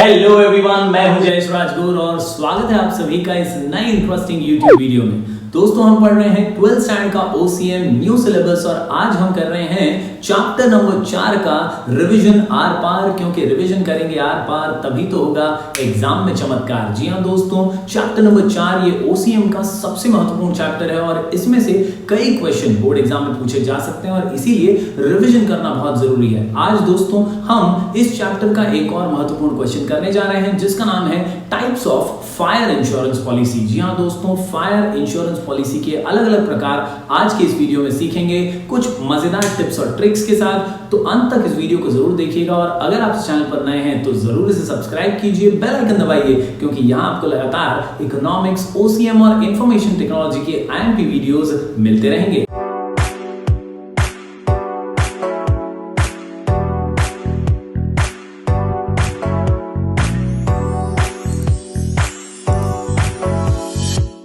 Hello everyone, मैं हूं जयेश राजगुरु और स्वागत है आप सभी का इस नए इंटरेस्टिंग यूट्यूब वीडियो में। दोस्तों, हम पढ़ रहे हैं 12th स्टैंडर्ड का OCM न्यू सिलेबस और आज हम कर रहे हैं चैप्टर नंबर 4 का रिवीजन आर पार, क्योंकि रिवीजन करेंगे आर पार तभी तो होगा एग्जाम में चमत्कार। जी हां दोस्तों, चैप्टर नंबर 4 ये OCM का सबसे महत्वपूर्ण चैप्टर है और इसमें से कई क्वेश्चन बोर्ड एग्जाम में पूछे जा सकते हैं और इसीलिए रिवीजन करना बहुत जरूरी है। आज दोस्तों हम इस चैप्टर का एक और महत्वपूर्ण क्वेश्चन करने जा रहे हैं जिसका नाम है types of fire insurance policy. जी हां दोस्तों, फायर इंश्योरेंस पॉलिसी के अलग अलग प्रकार आज के इस वीडियो में सीखेंगे, कुछ मजेदार टिप्स और ट्रिक्स के साथ। तो अंत तक इस वीडियो को जरूर देखिएगा और अगर आप इस चैनल पर नए हैं तो जरूर इसे सब्सक्राइब कीजिए, बेल आइकन दबाइए, क्योंकि यहां आपको लगातार इकोनॉमिक्स, OCM और इंफॉर्मेशन टेक्नोलॉजी के IMP वीडियोस मिलते रहेंगे।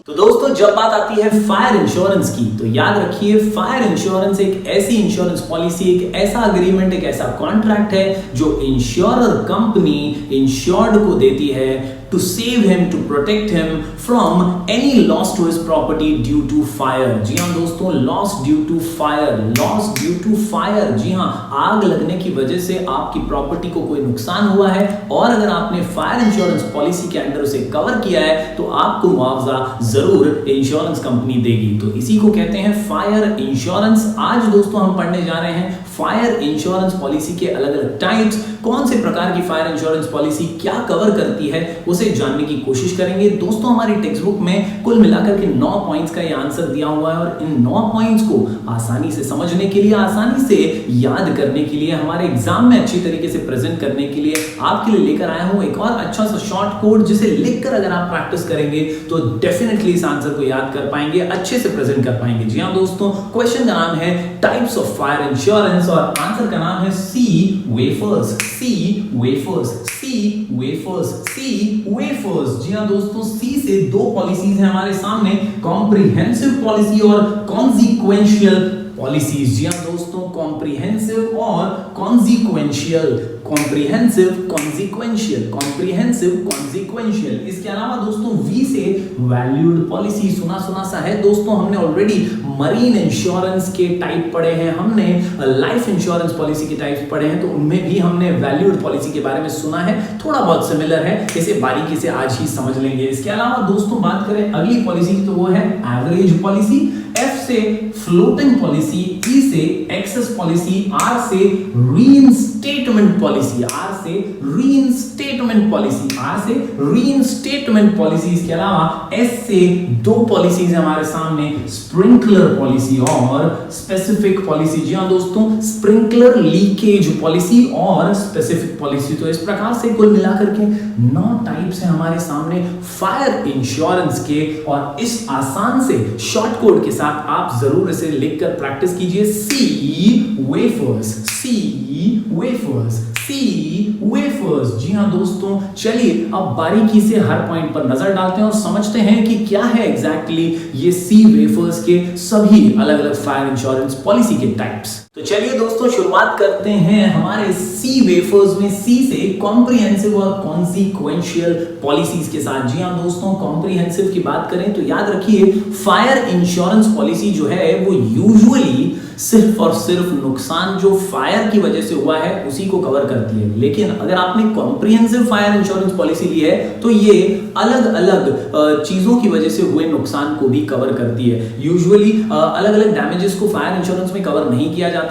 दोस्तों, जब बात आती है फायर इंश्योरेंस की तो याद रखिए, फायर इंश्योरेंस एक ऐसी इंश्योरेंस पॉलिसी, एक ऐसा अग्रीमेंट, एक ऐसा कॉन्ट्रैक्ट है जो इंश्योरर कंपनी इंश्योर्ड को देती है to save him, to protect him from any loss to his property due to fire। जी हाँ दोस्तों, loss due to fire, loss due to fire। जी हाँ, आग लगने की वजह से आपकी प्रॉपर्टी को कोई नुकसान हुआ है और अगर आपने फायर इंश्योरेंस पॉलिसी के अंडर उसे कवर किया है तो आपको मुआवजा जरूर इंश्योरेंस कंपनी देगी। तो इसी को कहते हैं फायर इंश्योरेंस। आज दोस्तों हम पढ़ने जा रहे हैं फायर इंश्योरेंस पॉलिसी के अलग अलग टाइप्स, कौन से प्रकार की फायर इंश्योरेंस पॉलिसी क्या कवर करती है उसे जानने की कोशिश करेंगे। दोस्तों, हमारी टेक्स्ट बुक में कुल मिलाकर के 9 पॉइंट्स का ये आंसर दिया हुआ है और इन 9 पॉइंट्स को आसानी से समझने के लिए, आसानी से याद करने के लिए, हमारे एग्जाम में अच्छी तरीके से प्रेजेंट करने के लिए आपके लिए लेकर आया हूं एक और अच्छा सा शॉर्ट कोड, जिसे लिखकर अगर आप प्रैक्टिस करेंगे तो डेफिनेटली इस आंसर को याद कर पाएंगे, अच्छे से प्रेजेंट कर पाएंगे। जी हां दोस्तों, क्वेश्चन का नाम है टाइप्स ऑफ फायर इंश्योरेंस और आंसर का नाम है सी वेफर्स, सी वेफर्स, सी वेफर्स, सी वेफर्स। जी हां दोस्तों, सी से 2 पॉलिसीज हैं हमारे सामने, कॉम्प्रिहेंसिव पॉलिसी और कॉन्सिक्वेंशियल पॉलिसीज। जी हां दोस्तों, कॉम्प्रिहेंसिव और consequential, comprehensive consequential, comprehensive consequential. इसके अलावा दोस्तों वी से वैल्यूड पॉलिसी, सुना सुना सा है दोस्तों, हमने ऑलरेडी मरीन इंश्योरेंस के टाइप पढ़े हैं, हमने लाइफ इंश्योरेंस पॉलिसी के टाइप पढ़े हैं, तो उनमें भी हमने वैल्यूड पॉलिसी के बारे में सुना है, थोड़ा बहुत सिमिलर है, इसे बारीकी से आज ही समझ लेंगे। इसके अलावा दोस्तों बात करें अगली पॉलिसी की तो वो है एवरेज पॉलिसी, F से फ्लोटिंग पॉलिसी, E से एक्सेस पॉलिसी, R से रीइंस्टेटमेंट पॉलिसी, R से रीइंस्टेटमेंट पॉलिसी, R से रीइंस्टेटमेंट पॉलिसी। इसके अलावा S से 2 पॉलिसीज हमारे सामने, स्प्रिंकलर पॉलिसी और स्पेसिफिक पॉलिसी। जी हां दोस्तों, स्प्रिंकलर लीकेज पॉलिसी और स्पेसिफिक पॉलिसी। तो इस प्रकार से कुल मिलाकर के 9 टाइप्स हैं हमारे सामने फायर इंश्योरेंस के और इस आसान से शॉर्ट कोड के साथ आप जरूर इसे लिखकर प्रैक्टिस कीजिए। सी वेफर्स, सी वेफर्स, सी वेफर्स। जी हां दोस्तों, चलिए अब बारीकी से हर पॉइंट पर नजर डालते हैं और समझते हैं कि क्या है एग्जैक्टली ये सी वेफर्स के सभी अलग अलग फायर इंश्योरेंस पॉलिसी के टाइप्स। तो चलिए दोस्तों शुरुआत करते हैं हमारे सी वेफर्स में, सी से कॉम्प्रिहेंसिव और कॉन्सिक्वेंशियल पॉलिसीज के साथ। जी हां दोस्तों, कॉम्प्रिहेंसिव की बात करें तो याद रखिए फायर इंश्योरेंस पॉलिसी जो है वो यूजुअली सिर्फ और सिर्फ नुकसान जो फायर की वजह से हुआ है उसी को कवर करती है, लेकिन अगर आपने कॉम्प्रिहेंसिव फायर इंश्योरेंस पॉलिसी ली है तो ये अलग अलग चीजों की वजह से हुए नुकसान को भी कवर करती है। यूजुअली अलग अलग डैमेजेस को फायर इंश्योरेंस में कवर नहीं किया जाता,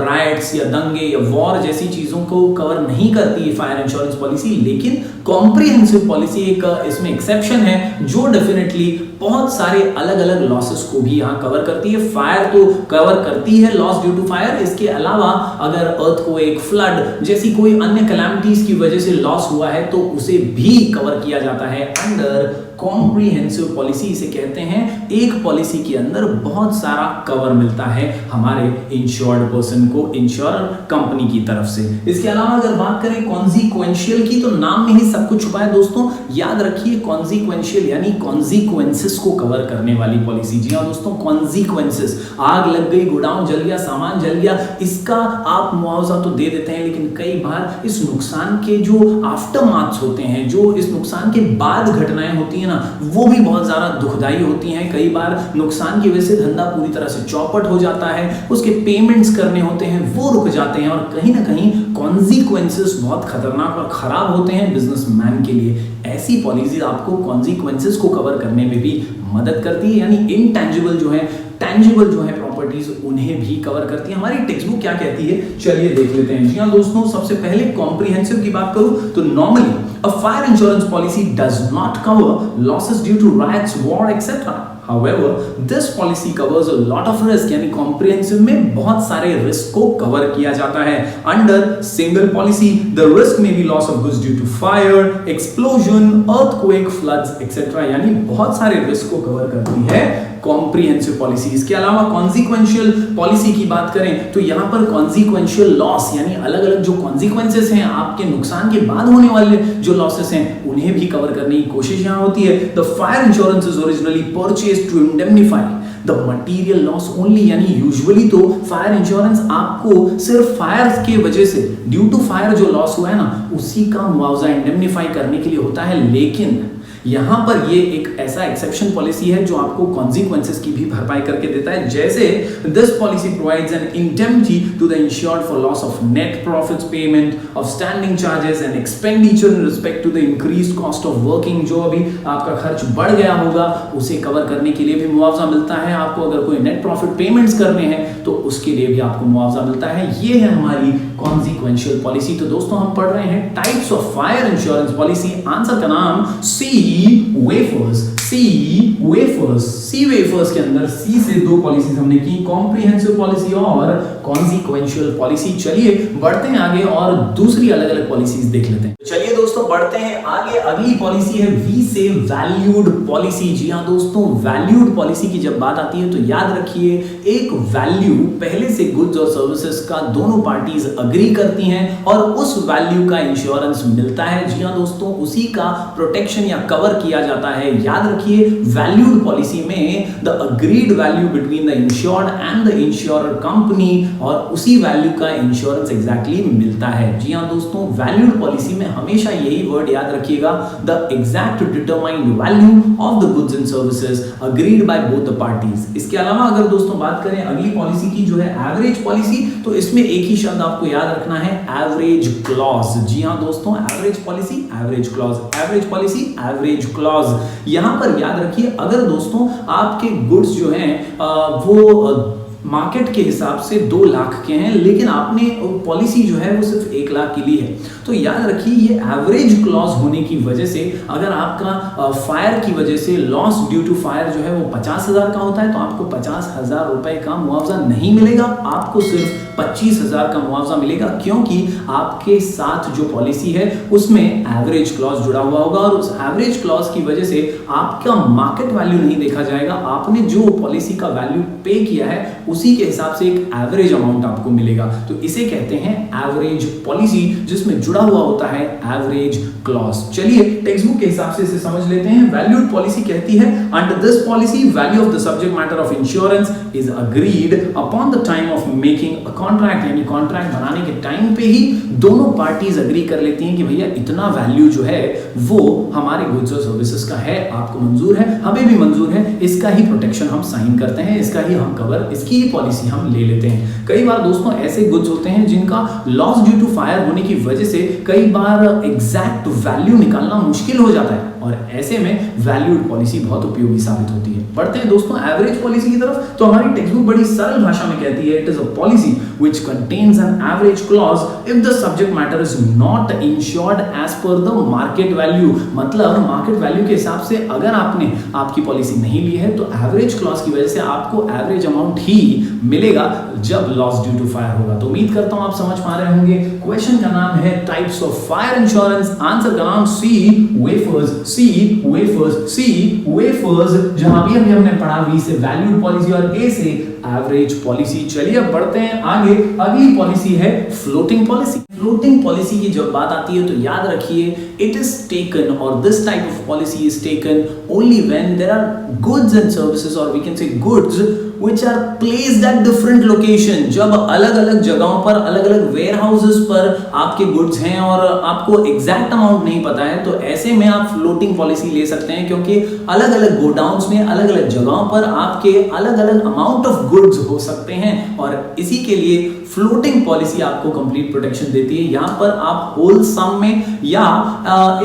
राइट्स या दंगे या वॉर जैसी चीजों को कवर नहीं करती है फायर इंश्योरेंस पॉलिसी, लेकिन कॉम्प्रिहेंसिव पॉलिसी एक इसमें एक्सेप्शन है जो डेफिनेटली बहुत सारे अलग अलग लॉसेस को भी यहाँ कवर करती है। फायर तो कवर करती है, लॉस ड्यू टू फायर, इसके अलावा अगर अर्थक्वेक, फ्लड जैसी कोई अन्य कैलामिटीज की वजह से लॉस हुआ है तो उसे भी कवर किया जाता है अंडर कॉम्प्रिहेंसिव पॉलिसी इसे कहते हैं। एक पॉलिसी के अंदर बहुत सारा कवर मिलता है हमारे इंश्योर्ड पर्सन को इंश्योर कंपनी की तरफ से। इसके अलावा अगर बात करें कॉन्सिक्वेंशियल की, तो नाम में ही सब कुछ छुपा है दोस्तों। याद रखिए कॉन्सिक्वेंशियल यानी कॉन्सिक्वेंसेस को कवर करने वाली पॉलिसी। जी हाँ दोस्तों, कॉन्सिक्वेंसेस, आग लग गई, गोडाउन जल गया, सामान जल गया, इसका आप मुआवजा तो दे देते हैं, लेकिन कई बार इस नुकसान के जो आफ्टर मार्क्स होते हैं, जो इस नुकसान के बाद घटनाएं होती है ना, वो भी बहुत ज्यादा दुखदाई होती हैं। कई बार नुकसान की वजह से धंधा पूरी तरह से चौपट हो जाता है, उसके पेमेंट्स करने होते हैं वो रुक जाते हैं, और कहीं ना कहीं कॉन्सिक्वेंसेस बहुत खतरनाक और खराब होते हैं बिजनेसमैन के लिए। ऐसी पॉलिसी आपको कॉन्सिक्वेंसेस को कवर करने में भी मदद करती है, यानी इनटैंजिबल जो है, टैंजिबल जो है प्रॉपर्टीज, उन्हें भी कवर करती है। हमारी टेक्स्ट बुक क्या कहती है, चलिए देख लेते हैं। जी हाँ दोस्तों, सबसे पहले कॉम्प्रिहेंसिव की बात करूं तो normally a fire insurance policy does not cover losses due to riots, war etcetera. However, this policy covers a lot of risk, यानी कॉम्प्रिहेंसिव में बहुत सारे रिस्क को कवर किया जाता है। Under single policy the risk में be loss of goods due to fire, explosion, earthquake, floods etcetera, यानी बहुत सारे रिस्क को कवर करती है कॉम्प्रिहेंसिव पॉलिसी। इसके अलावा कॉन्सिक्वेंशियल पॉलिसी की बात करें तो यहां पर कॉन्सिक्वेंशियल लॉस यानी अलग अलग जो कॉन्सिक्वेंसेस हैं, आपके नुकसान के बाद होने वाले जो लॉसेस हैं, उन्हें भी कवर करने की कोशिश यहां होती है। The fire insurance is originally purchased to indemnify the material loss only, यानी यूजुअली तो फायर इंश्योरेंस आपको सिर्फ फायर के वजह से, ड्यू टू फायर जो लॉस हुआ है ना, उसी का मुआवजा इंडेमनिफाई करने के लिए होता है। लेकिन यहां पर ये एक ऐसा एक्सेप्शन पॉलिसी है जो आपको कॉन्सिक्वेंसेस की भी भरपाई करके देता है। जैसे this policy provides an indemnity to the insured for loss of net profits, payment of standing charges and expenditure in respect to the increased cost of working. जो अभी आपका खर्च बढ़ गया होगा उसे कवर करने के लिए भी मुआवजा मिलता है। आपको अगर कोई नेट प्रॉफिट पेमेंट्स करने हैं तो उसके लिए भी आपको मुआवजा मिलता है। ये है हमारी कॉन्सिक्वेंशियल पॉलिसी। तो दोस्तों हम पढ़ रहे हैं types of fire insurance policy. Answer का नाम सी वेफर्स। सी वेफर्स के अंदर सी से दो पॉलिसीज हमने की, कॉम्प्रिहेंसिव पॉलिसी और कॉन्सिक्वेंशियल पॉलिसी। चलिए बढ़ते हैं आगे और दूसरी अलग अलग पॉलिसीज देख लेते हैं। चलिए दोस्तों बढ़ते हैं आगे। अगली पॉलिसी है वी से वैल्यूड पॉलिसी। जी हाँ दोस्तों, वैल्यूड पॉलिसी की जब बात आती है तो याद रखिए एक वैल्यू पहले से गुड्स और सर्विसेज का दोनों पार्टीज अग्री करती हैं और उस वैल्यू का इंश्योरेंस मिलता है। जी हाँ दोस्तों, उसी का प्रोटेक्शन या कवर किया जाता है। याद रखिए वैल्यूड पॉलिसी में the agreed value between the insured and the insurer company, और उसी वैल्यू का इंश्योरेंस एग्जैक्टली मिलता है। जी हाँ दोस्तों, वैल्यूड पॉलिसी में हमेशा यही वर्ड याद रखिएगा, the exact determined value of the goods and services agreed by both the parties. इसके अलावा अगर दोस्तों बात करें अगली पॉलिसी की जो है एवरेज पॉलिसी, तो इसमें एक ही शब्द आपको याद रखना है, एवरेज क्लॉज। जी हाँ दोस्तों, average policy, average clause, average policy, average clause. यहां पर याद रखिए अगर दोस्तों आपके गुड्स जो हैं वो मार्केट के हिसाब से 2 लाख के हैं, लेकिन आपने पॉलिसी जो है वो सिर्फ 1 लाख की ली है, तो याद रखिए ये एवरेज क्लॉज होने की वजह से अगर आपका फायर की वजह से लॉस ड्यू टू फायर जो है वो 50,000 का होता है तो आपको 50,000 रुपए का मुआवजा नहीं मिलेगा, आपको सिर्फ 25,000 का मुआवजा मिलेगा, क्योंकि आपके साथ जो पॉलिसी है उसमें एवरेज क्लॉज जुड़ा हुआ होगा और उस एवरेज क्लॉज की वजह से आपका मार्केट वैल्यू नहीं देखा जाएगा। आपने जो पॉलिसी का वैल्यू पे किया है उसी के हिसाब से एक एवरेज अमाउंट आपको मिलेगा, तो इसे कहते हैं एवरेज पॉलिसी, जिसमें जुड़ा हुआ होता है एवरेज क्लॉज। चलिए टेक्स्ट बुक के हिसाब से इसे समझ लेते हैं। वैल्यूड पॉलिसी कहती है under this policy value of the subject matter of insurance is agreed upon the time of making a contract, यानी कॉन्ट्रैक्ट बनाने के टाइम पे ही दोनों पार्टीज अग्री कर लेती हैं कि भैया इतना वैल्यू जो है वो हमारे गुड्स और सर्विसेज का है, आपको मंजूर है, हमें भी मंजूर है, इसका ही प्रोटेक्शन हम साइन करते हैं, इसका ही हम कवर, इसकी ही पॉलिसी हम ले लेते हैं। कई बार दोस्तों ऐसे गुड्स होते हैं जिनका लॉस ड्यू टू फायर होने की वजह से कई बार एग्जैक्ट वैल्यू निकालना मुश्किल हो जाता है और ऐसे में वैल्यूड पॉलिसी बहुत उपयोगी साबित होती है। बढ़ते हैं दोस्तों एवरेज पॉलिसी की तरफ। तो हमारी टेक्स्ट बुक बड़ी सरल भाषा में कहती है it is a policy which contains an average clause if the subject matter is not insured as per the market value। मतलब मार्केट वैल्यू के हिसाब से अगर आपने आपकी पॉलिसी नहीं ली है तो एवरेज क्लॉज की वजह से आपको एवरेज अमाउंट ही मिलेगा जब लॉस ड्यू टू फायर होगा। तो उम्मीद करता हूं आप समझ पा रहे होंगे। क्वेश्चन का नाम है types of fire insurance, answer का नाम सी वेफर्स, सी वेफर्स, सी वेफर्स। जहां भी अभी हमने पढ़ा वी से वैल्यूड पॉलिसी और ए से एवरेज पॉलिसी। चलिए अब बढ़ते हैं आगे। अगली पॉलिसी है फ्लोटिंग पॉलिसी। फ्लोटिंग पॉलिसी की जब बात आती है तो याद रखिए इट इज टेकन और this type of policy is taken only when there are goods and services और we can say goods which are placed at different location। जब अलग-अलग जगहों पर अलग-अलग वेयर हाउसेस पर आपके गुड्स हैं और आपको एग्जैक्ट अमाउंट नहीं पता है तो ऐसे में आप फ्लोटिंग पॉलिसी ले सकते हैं क्योंकि अलग-अलग गोडाउन्स में अलग-अलग जगहों पर आपके अलग-अलग अमाउंट ऑफ गुड्स हो सकते हैं और इसी के लिए फ्लोटिंग पॉलिसी आपको कंप्लीट प्रोटेक्शन देती है। यहां पर आप होल सम में या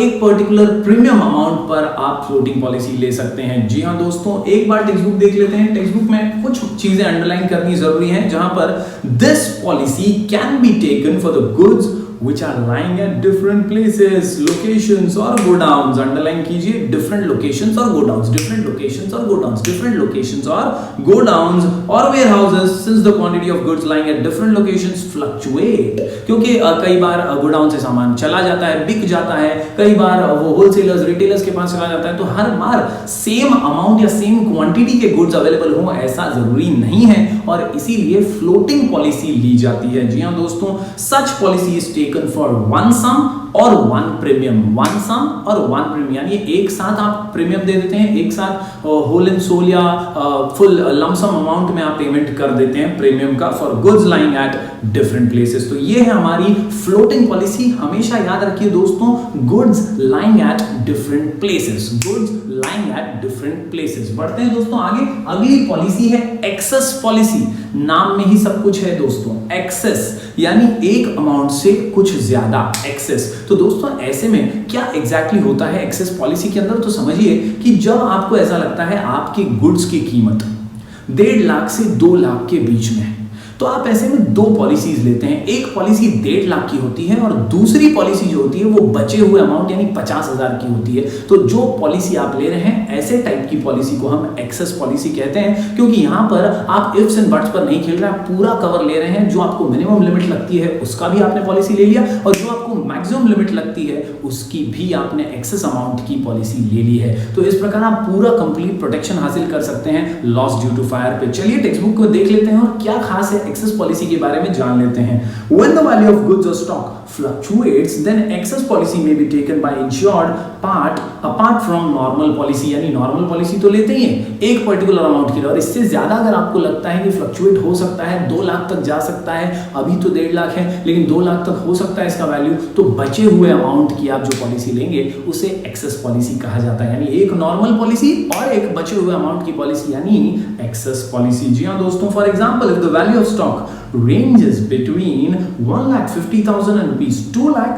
एक पर्टिकुलर प्रीमियम अमाउंट पर आप फ्लोटिंग पॉलिसी ले सकते हैं। जी हां दोस्तों, एक बार टेक्स्ट बुक देख लेते हैं। टेक्स्ट बुक में कुछ चीजें अंडरलाइन करनी जरूरी है जहां पर this policy can be taken for the goods which are lying at different places, locations or godowns। Underline कीजिए different locations or godowns, different locations or godowns, different locations or godowns or warehouses since the quantity of goods lying at different locations fluctuate। क्योंकि कई बार godown से सामान चला जाता है, बिक जाता है, कई बार वो होलसेलर्स रिटेलर्स के पास चला जाता है, तो हर बार सेम अमाउंट या सेम क्वांटिटी के गुड्स अवेलेबल हो ऐसा जरूरी नहीं है और इसीलिए फ्लोटिंग पॉलिसी ली जाती है। जी हां दोस्तों, such policy is taken for one sum और वन प्रीमियम। वन सम और वन प्रीमियम यानी एक साथ आप प्रीमियम दे देते हैं, एक साथ होल एंड सोल या फुल लमसम अमाउंट में आप पेमेंट कर देते हैं प्रीमियम का for goods lying at different places. तो ये है हमारी फ्लोटिंग पॉलिसी। हमेशा याद रखिए दोस्तों, goods lying at different places, goods lying at different places. बढ़ते हैं दोस्तों आगे। अगली पॉलिसी है एक्सेस पॉलिसी। नाम में ही सब कुछ है दोस्तों, एक्सेस यानी एक अमाउंट से कुछ ज्यादा, एक्सेस। तो दोस्तों ऐसे में क्या एग्जैक्टली होता है एक्सेस पॉलिसी के अंदर, तो समझिए कि जब आपको ऐसा लगता है आपकी गुड्स की कीमत 1.5 लाख से 2 लाख के बीच में है तो आप ऐसे में दो पॉलिसीज लेते हैं। एक पॉलिसी 1.5 लाख की होती है और दूसरी पॉलिसी जो होती है वो बचे हुए अमाउंट यानी 50,000 की होती है। तो जो पॉलिसी आप ले रहे हैं ऐसे टाइप की पॉलिसी को हम एक्सेस पॉलिसी कहते हैं क्योंकि यहां पर आप इफ्स एंड बट्स पर नहीं खेल रहे, आप पूरा कवर ले रहे हैं। जो आपको मिनिमम लिमिट लगती है उसका भी आपने पॉलिसी ले लिया और जो आपको मैक्सिमम लिमिट लगती है उसकी भी आपने एक्सेस अमाउंट की पॉलिसी ले ली है। तो इस प्रकार आप पूरा कंप्लीट प्रोटेक्शन हासिल कर सकते हैं लॉस ड्यू टू फायर पे। चलिए टेक्स्ट बुक को देख लेते हैं और क्या खास है एक्सेस पॉलिसी के बारे में जान लेते हैं। When the value of goods or stock fluctuates, then excess policy may be taken by insured part apart from normal policy। यानी नॉर्मल पॉलिसी तो लेते ही हैं एक पर्टिकुलर अमाउंट के लिए और इससे ज्यादा अगर आपको लगता है कि फ्लक्चुएट हो सकता है, 2 लाख तक जा सकता है, अभी तो 1.5 लाख है लेकिन 2 लाख तक हो सकता है इसका वैल्यू, तो बचे हुए अमाउंट की आप जो पॉलिसी लेंगे उसे एक्सेस पॉलिसी कहा जाता है। यानी एक नॉर्मल पॉलिसी और एक बचे हुए अमाउंट की पॉलिसी यानी एक्सेस पॉलिसी। जी हाँ दोस्तों, for example if the value of stock ranges between 1,50,000 and rupees 2 lakh,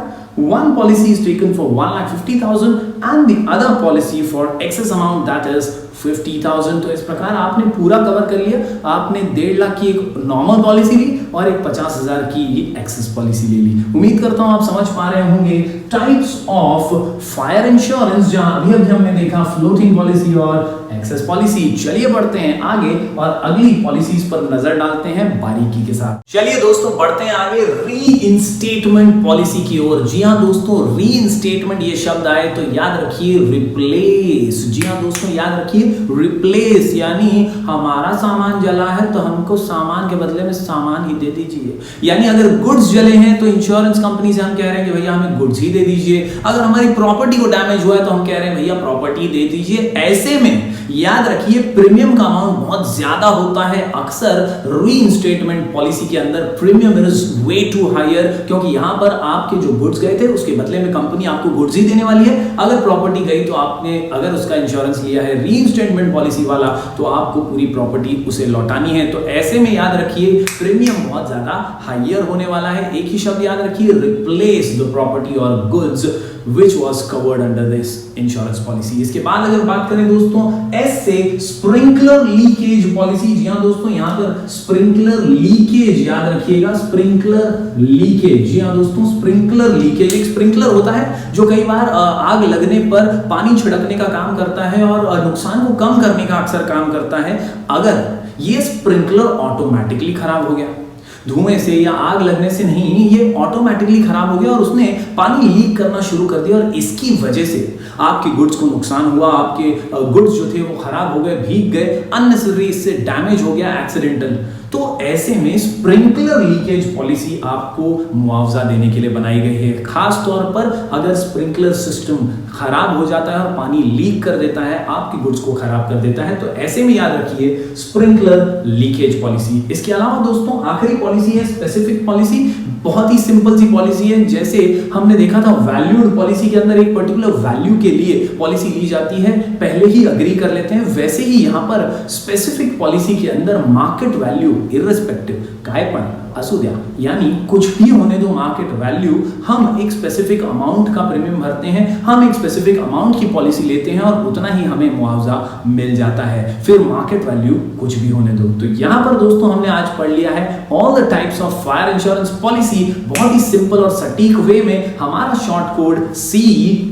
one policy is taken for 1,50,000 and the other policy for excess amount that is 50,000। तो इस प्रकार आपने पूरा कवर कर लिया। आपने 1.5 लाख की एक नॉर्मल पॉलिसी ली और एक 50,000 की एक्सेस पॉलिसी ले ली। उम्मीद करता हूं आप समझ पा रहे होंगे टाइप्स ऑफ फायर इंश्योरेंस, जहां अभी हमने देखा फ्लोटिंग पॉलिसी और एक्सेस पॉलिसी। चलिए बढ़ते हैं आगे और अगली पॉलिसीज पर नजर डालते हैं बारीकी के साथ। चलिए दोस्तों बढ़ते हैं आगे रीइंस्टेटमेंट पॉलिसी की ओर। जी हां दोस्तों, रीइंस्टेटमेंट ये शब्द आए तो याद रखिए रिप्लेस। जी हां दोस्तों, याद रखिए रिप्लेस यानी हमारा सामान जला है तो हमको सामान के बदले में सामान ही दे दीजिए। यानी अगर गुड्स जले हैं तो इंश्योरेंस कंपनी से हम कह रहे हैं कि भैया हमें गुड्स ही दे दीजिए। अगर हमारी प्रॉपर्टी को डैमेज हुआ है तो हम कह रहे हैं भैया प्रॉपर्टी दे दीजिए। ऐसे में याद रखिए प्रीमियम का अमाउंट बहुत ज्यादा होता है। अक्सर रीइंस्टेटमेंट पॉलिसी के अंदर premium is way to higher क्योंकि यहां पर आपके जो गुड्स गए थे उसके बदले में कंपनी आपको गुड्स ही देने वाली है। अगर प्रॉपर्टी गई तो आपने अगर उसका इंश्योरेंस लिया है रीइंस्टेटमेंट पॉलिसी वाला तो आपको पूरी प्रॉपर्टी उसे लौटानी है। तो ऐसे में याद रखिए प्रीमियम बहुत ज्यादा हायर होने वाला है। एक ही शब्द याद रखिए, रिप्लेस द प्रॉपर्टी और goods which was covered under this insurance policy। इसके बाद अगर बात करें दोस्तों एस से स्प्रिंकलर लीकेज पॉलिसी। जी हाँ दोस्तों, यहां पर स्प्रिंकलर लीकेज याद रखिएगा, स्प्रिंकलर लीकेज। जी हाँ दोस्तों, स्प्रिंकलर लीकेज एक स्प्रिंकलर होता है जो कई बार आग लगने पर पानी छिड़कने का काम करता है और नुकसान को कम करने का अक्सर काम करता है। अगर ये स्प्रिंकलर ऑटोमेटिकली खराब हो गया, धुएं से या आग लगने से नहीं, ये ऑटोमेटिकली खराब हो गया और उसने पानी लीक करना शुरू कर दिया और इसकी वजह से आपके गुड्स को नुकसान हुआ, आपके गुड्स जो थे वो खराब हो गए, भीग गए, अननेसेसरी इससे डैमेज हो गया, एक्सीडेंटल। तो ऐसे में स्प्रिंकलर लीकेज पॉलिसी आपको मुआवजा देने के लिए बनाई गई है। खास तौर पर अगर स्प्रिंकलर सिस्टम खराब हो जाता है और पानी लीक कर देता है, आपके गुड्स को खराब कर देता है, तो ऐसे में याद रखिए स्प्रिंकलर लीकेज पॉलिसी। इसके अलावा दोस्तों आखिरी पॉलिसी है स्पेसिफिक पॉलिसी। बहुत ही सिंपल सी पॉलिसी है। जैसे हमने देखा था वैल्यूड पॉलिसी के अंदर एक पर्टिकुलर वैल्यू के लिए पॉलिसी ली जाती है, पहले ही अग्री कर लेते हैं, वैसे ही यहां पर स्पेसिफिक पॉलिसी के अंदर मार्केट वैल्यू इर्रेस्पेक्टिव कायपन असुद्या यानी कुछ भी होने दो मार्केट वैल्यू, हम एक स्पेसिफिक अमाउंट का प्रीमियम भरते हैं, हम एक स्पेसिफिक अमाउंट की पॉलिसी लेते हैं और उतना ही हमें मुआवजा मिल जाता है, फिर मार्केट वैल्यू कुछ भी होने दो। तो यहां पर दोस्तों हमने आज पढ़ लिया है all the types of fire insurance policy. बहुत ही सिंपल और सटीक वे में हमारा शॉर्ट कोड सी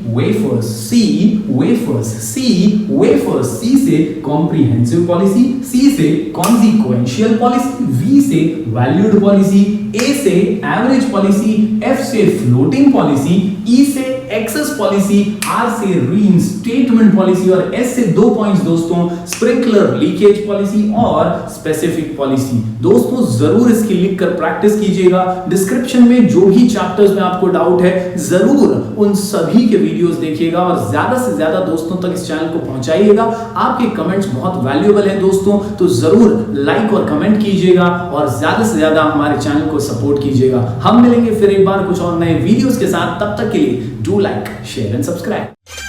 वेफर्स, सी वेफर्स, सी वेफर्स। सी से कॉम्प्रिहेंसिव पॉलिसी, सी से कॉन्सिक्वेंशियल पॉलिसी, वी से वैल्यूड पॉलिसी, ए से एवरेज पॉलिसी, एफ से फ्लोटिंग पॉलिसी, ई से एक्सेस पॉलिसी, आर से रीइंस्टेटमेंट पॉलिसी और एस से 2 पॉइंट्स दोस्तों स्प्रिंकलर लीकेज पॉलिसी और स्पेसिफिक पॉलिसी। दोस्तों जरूर इसकी लिखकर प्रैक्टिस कीजिएगा। डिस्क्रिप्शन में जो भी चैप्टर्स में आपको डाउट है जरूर उन सभी के वीडियोस देखिएगा और ज्यादा से ज्यादा दोस्तों तक इस चैनल को पहुंचाइएगा। आपके कमेंट्स बहुत वैल्यूएबल हैं दोस्तों, तो जरूर लाइक और कमेंट कीजिएगा और ज्यादा से ज्यादा हमारे चैनल को सपोर्ट कीजिएगा। हम मिलेंगे फिर एक बार कुछ और नए वीडियोस के साथ, तब तक के लिए do like, share and subscribe.